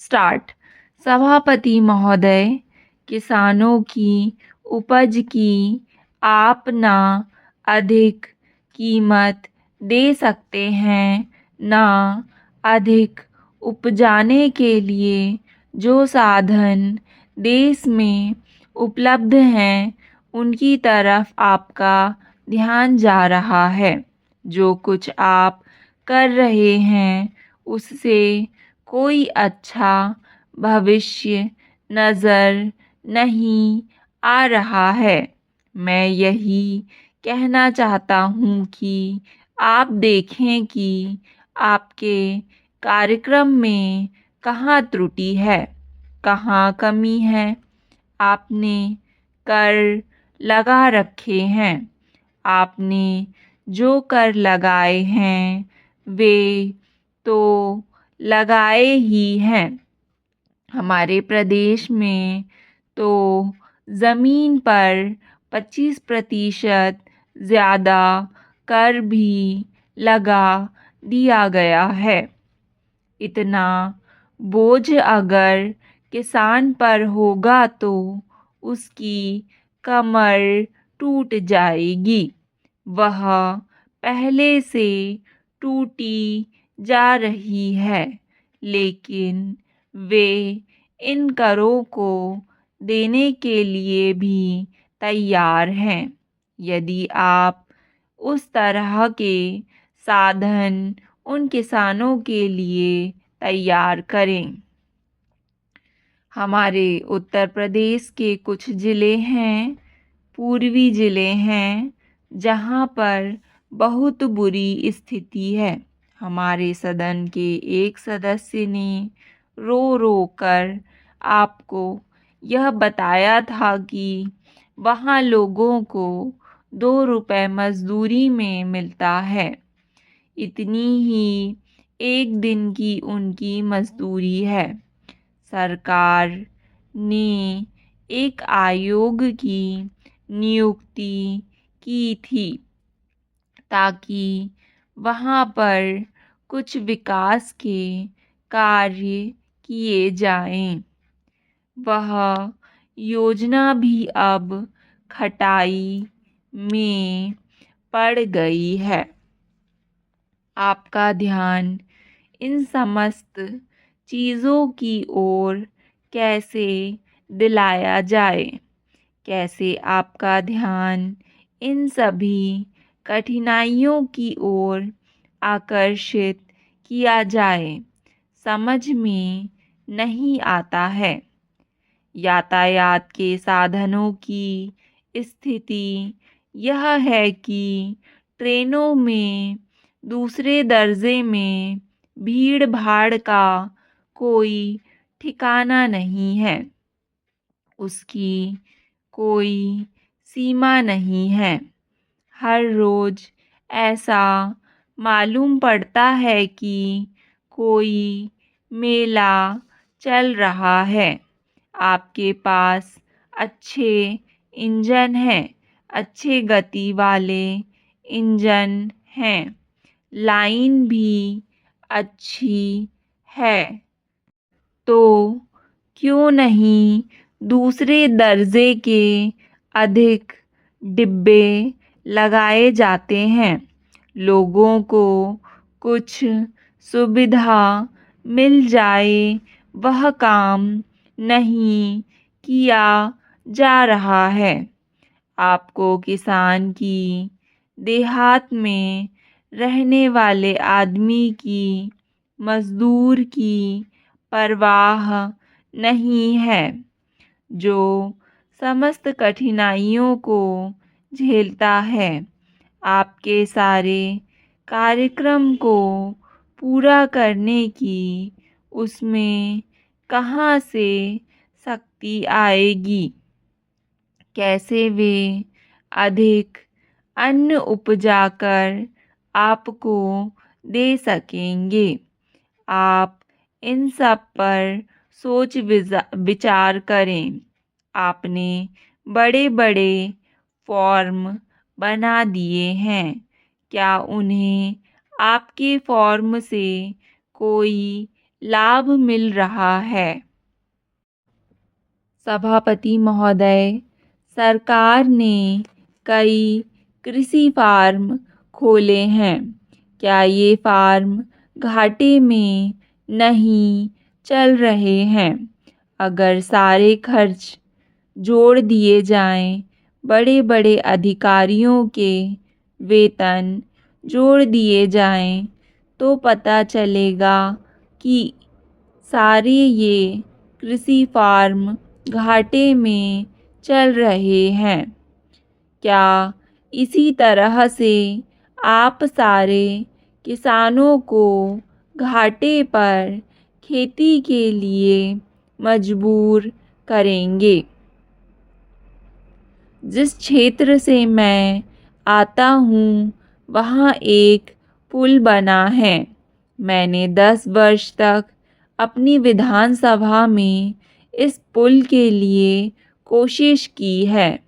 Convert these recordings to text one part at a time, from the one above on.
Start. सभापति महोदय, किसानों की उपज की आप ना अधिक कीमत दे सकते हैं, ना अधिक उपजाने के लिए जो साधन देश में उपलब्ध हैं, उनकी तरफ आपका ध्यान जा रहा है। जो कुछ आप कर रहे हैं, उससे कोई अच्छा भविष्य नज़र नहीं आ रहा है। मैं यही कहना चाहता हूँ कि आप देखें कि आपके कार्यक्रम में कहाँ त्रुटि है, कहाँ कमी है। आपने कर लगा रखे हैं। आपने जो कर लगाए हैं, वे तो लगाए ही हैं। हमारे प्रदेश में तो ज़मीन पर 25% ज़्यादा कर भी लगा दिया गया है। इतना बोझ अगर किसान पर होगा तो उसकी कमर टूट जाएगी। वह पहले से टूटी जा रही है, लेकिन वे इन करों को देने के लिए भी तैयार हैं। यदि आप उस तरह के साधन उन किसानों के लिए तैयार करें। हमारे उत्तर प्रदेश के कुछ ज़िले हैं, पूर्वी ज़िले हैं, जहाँ पर बहुत बुरी स्थिति है। हमारे सदन के एक सदस्य ने रो रो कर आपको यह बताया था कि वहाँ लोगों को 2 रुपए मजदूरी में मिलता है। इतनी ही एक दिन की उनकी मजदूरी है। सरकार ने एक आयोग की नियुक्ति की थी ताकि वहाँ पर कुछ विकास के कार्य किए जाएं। वह योजना भी अब खटाई में पड़ गई है। आपका ध्यान इन समस्त चीज़ों की ओर कैसे दिलाया जाए, कैसे आपका ध्यान इन सभी कठिनाइयों की ओर आकर्षित किया जाए, समझ में नहीं आता है। यातायात के साधनों की स्थिति यह है कि ट्रेनों में दूसरे दर्जे में भीड़ भाड़ का कोई ठिकाना नहीं है। उसकी कोई सीमा नहीं है। हर रोज़ ऐसा मालूम पड़ता है कि कोई मेला चल रहा है। आपके पास अच्छे इंजन हैं, अच्छे गति वाले इंजन हैं, लाइन भी अच्छी है, तो क्यों नहीं दूसरे दर्जे के अधिक डिब्बे लगाए जाते हैं। लोगों को कुछ सुविधा मिल जाए, वह काम नहीं किया जा रहा है। आपको किसान की, देहात में रहने वाले आदमी की, मज़दूर की परवाह नहीं है, जो समस्त कठिनाइयों को झेलता है। आपके सारे कार्यक्रम को पूरा करने की उसमें कहाँ से शक्ति आएगी? कैसे वे अधिक अन्न उपजाकर आपको दे सकेंगे? आप इन सब पर सोच विचार करें। आपने बड़े बड़े फॉर्म बना दिए हैं। क्या उन्हें आपके फॉर्म से कोई लाभ मिल रहा है। सभापति महोदय, सरकार ने कई कृषि फार्म खोले हैं। क्या ये फार्म घाटे में नहीं चल रहे हैं? अगर सारे खर्च जोड़ दिए जाएं, बड़े बड़े अधिकारियों के वेतन जोड़ दिए जाएं, तो पता चलेगा कि सारे ये कृषि फार्म घाटे में चल रहे हैं। क्या इसी तरह से आप सारे किसानों को घाटे पर खेती के लिए मजबूर करेंगे? जिस क्षेत्र से मैं आता हूँ वहाँ एक पुल बना है। मैंने 10 वर्ष तक अपनी विधानसभा में इस पुल के लिए कोशिश की है।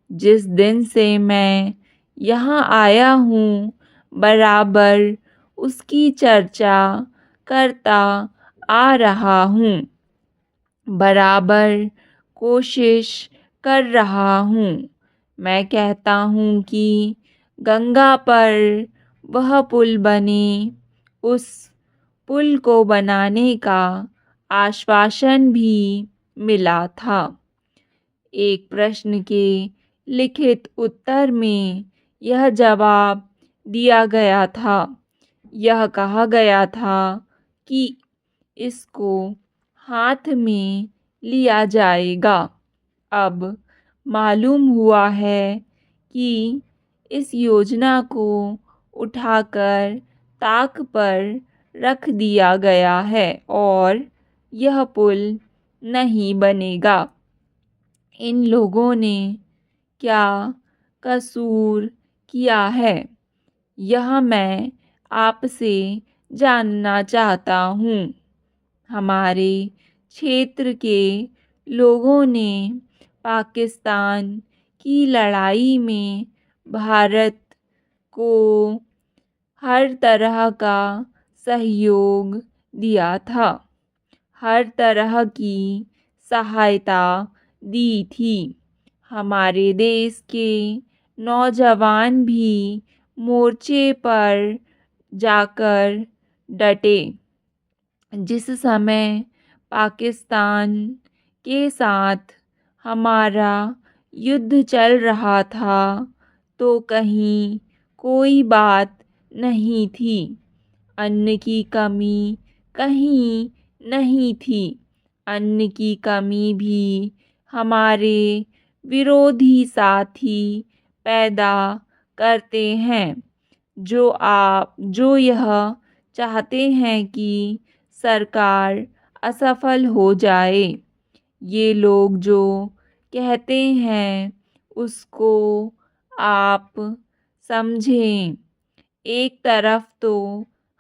जिस दिन से मैं यहाँ आया हूँ बराबर उसकी चर्चा करता आ रहा हूँ, बराबर कोशिश कर रहा हूँ। मैं कहता हूँ कि गंगा पर वह पुल बने। उस पुल को बनाने का आश्वासन भी मिला था। एक प्रश्न के लिखित उत्तर में यह जवाब दिया गया था। यह कहा गया था कि इसको हाथ में लिया जाएगा। अब मालूम हुआ है कि इस योजना को उठाकर ताक पर रख दिया गया है और यह पुल नहीं बनेगा। इन लोगों ने क्या कसूर किया है, यह मैं आपसे जानना चाहता हूँ। हमारे क्षेत्र के लोगों ने पाकिस्तान की लड़ाई में भारत को हर तरह का सहयोग दिया था, हर तरह की सहायता दी थी। हमारे देश के नौजवान भी मोर्चे पर जाकर डटे। जिस समय पाकिस्तान के साथ हमारा युद्ध चल रहा था तो कहीं कोई बात नहीं थी, अन्न की कमी कहीं नहीं थी। अन्न की कमी भी हमारे विरोधी साथी पैदा करते हैं, जो यह चाहते हैं कि सरकार असफल हो जाए। ये लोग जो कहते हैं उसको आप समझें। एक तरफ तो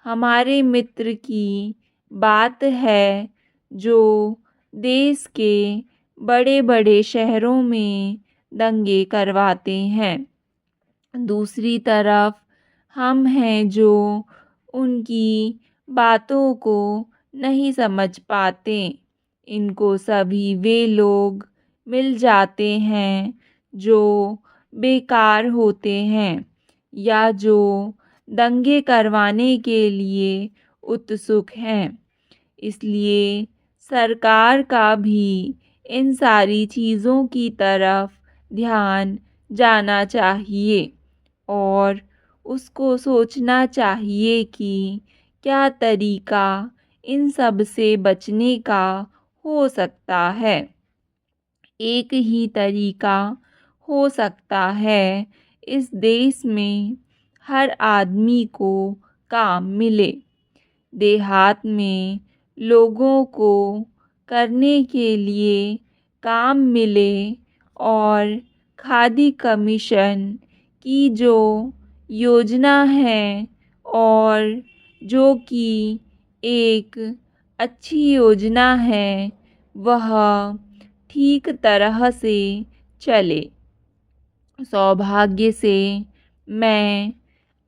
हमारे मित्र की बात है जो देश के बड़े बड़े शहरों में दंगे करवाते हैं, दूसरी तरफ हम हैं जो उनकी बातों को नहीं समझ पाते। इनको सभी वे लोग मिल जाते हैं जो बेकार होते हैं या जो दंगे करवाने के लिए उत्सुक हैं। इसलिए सरकार का भी इन सारी चीज़ों की तरफ ध्यान जाना चाहिए और उसको सोचना चाहिए कि क्या तरीका इन सब से बचने का हो सकता है। एक ही तरीका हो सकता है, इस देश में हर आदमी को काम मिले, देहात में लोगों को करने के लिए काम मिले और खादी कमीशन की जो योजना है और जो कि एक अच्छी योजना है वह ठीक तरह से चले। सौभाग्य से मैं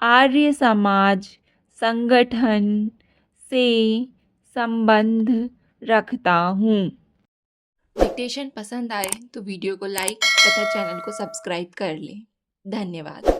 आर्य समाज संगठन से संबंध रखता हूँ। डिक्टेशन पसंद आए तो वीडियो को लाइक तथा चैनल को सब्सक्राइब कर लें। धन्यवाद।